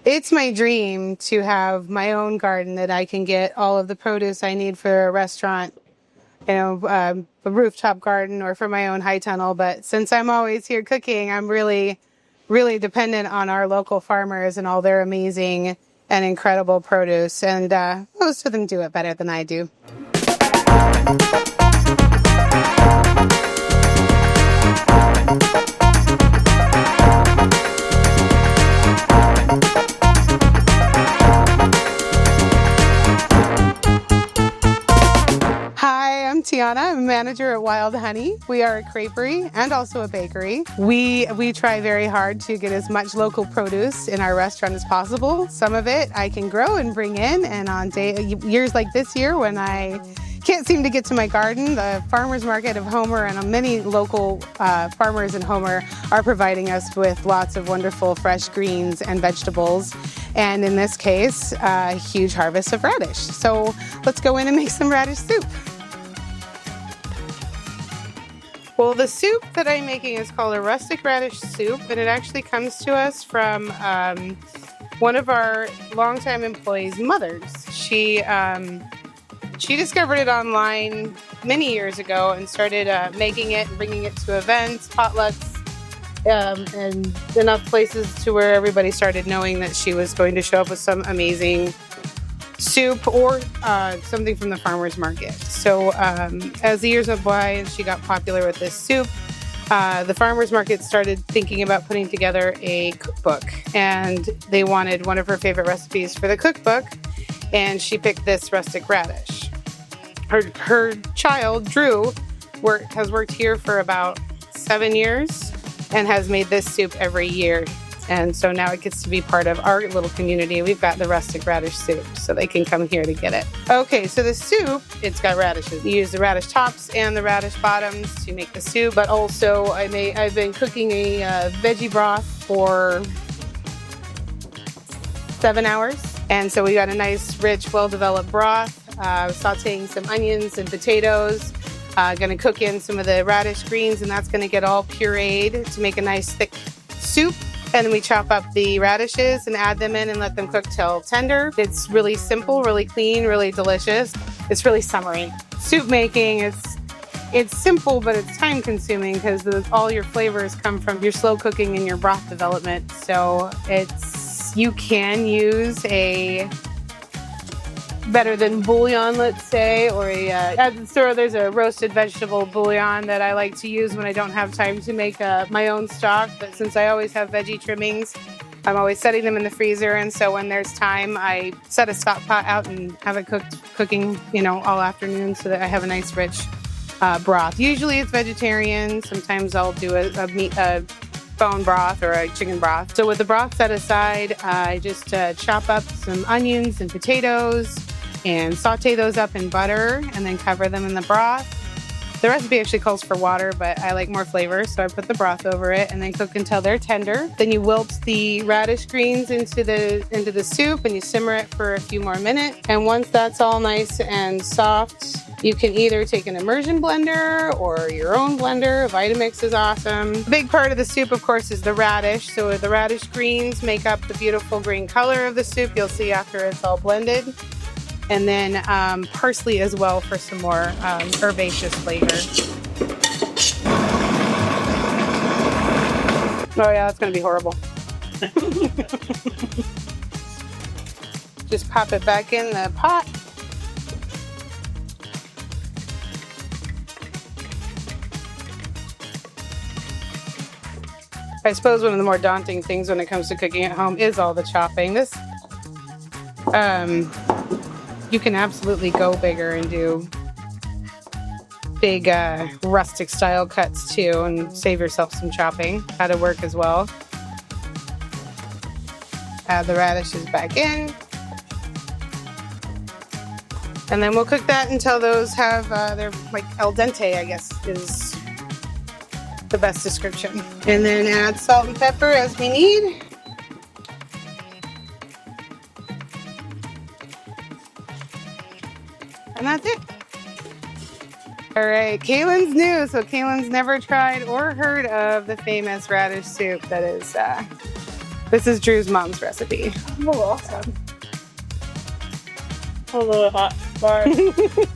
It's my dream to have my own garden that I can get all of the produce I need for a restaurant, a rooftop garden or for my own high tunnel. But since I'm always here cooking, I'm really, really dependent on our local farmers and all their amazing and incredible produce. And most of them do it better than I do. Hi, I'm Tiana. I'm a manager at Wild Honey. We are a creperie and also a bakery. We try very hard to get as much local produce in our restaurant as possible. Some of it I can grow and bring in, and on years like this year when I can't seem to get to my garden, the farmers market of Homer and many local farmers in Homer are providing us with lots of wonderful fresh greens and vegetables. And in this case, a huge harvest of radish. So let's go in and make some radish soup. Well, the soup that I'm making is called a rustic radish soup, and it actually comes to us from one of our longtime employees' mothers. She discovered it online many years ago and started making it and bringing it to events, potlucks, and enough places to where everybody started knowing that she was going to show up with some amazing soup or something from the farmer's market. So as the years went by and she got popular with this soup, the farmer's market started thinking about putting together a cookbook, and they wanted one of her favorite recipes for the cookbook, and she picked this rustic radish. Her child, Drew, has worked here for about 7 years and has made this soup every year. And so now it gets to be part of our little community. We've got the rustic radish soup, so they can come here to get it. Okay, so the soup, it's got radishes. You use the radish tops and the radish bottoms to make the soup, but also I've been cooking a veggie broth for 7 hours. And so we got a nice, rich, well-developed broth, sauteing some onions and potatoes. Gonna cook in some of the radish greens, and that's gonna get all pureed to make a nice thick soup. And then we chop up the radishes and add them in and let them cook till tender. It's really simple, really clean, really delicious. It's really summery. Soup making, it's simple, but it's time consuming because all your flavors come from your slow cooking and your broth development. So you can use a better than bouillon, let's say, or at the store there's a roasted vegetable bouillon that I like to use when I don't have time to make my own stock. But since I always have veggie trimmings, I'm always setting them in the freezer, and so when there's time, I set a stock pot out and have it cooking, all afternoon, so that I have a nice rich broth. Usually it's vegetarian. Sometimes I'll do a bone broth or a chicken broth. So with the broth set aside, I just chop up some onions and potatoes and saute those up in butter and then cover them in the broth. The recipe actually calls for water, but I like more flavor, so I put the broth over it and then cook until they're tender. Then you wilt the radish greens into the soup and you simmer it for a few more minutes. And once that's all nice and soft, you can either take an immersion blender or your own blender. Vitamix is awesome. A big part of the soup, of course, is the radish. So the radish greens make up the beautiful green color of the soup. You'll see after it's all blended. And then parsley as well for some more herbaceous flavor. Oh yeah, that's gonna be horrible. Just pop it back in the pot. I suppose one of the more daunting things when it comes to cooking at home is all the chopping. You can absolutely go bigger and do big rustic style cuts too and save yourself some chopping. That'll work as well. Add the radishes back in. And then we'll cook that until those have, they're like al dente, I guess is the best description. And then add salt and pepper as we need. And that's it. All right, Kaylin's new, so Kaylin's never tried or heard of the famous radish soup that is This is Drew's mom's recipe. Oh, awesome. A little hot bar.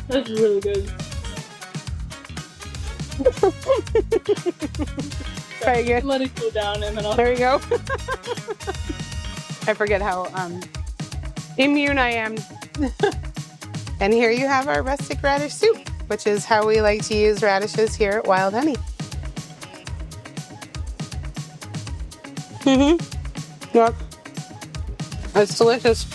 That's really good. Very good. Let it cool down and then I'll... There you go. I forget how immune I am. And here you have our rustic radish soup, which is how we like to use radishes here at Wild Honey. Yep. It's delicious.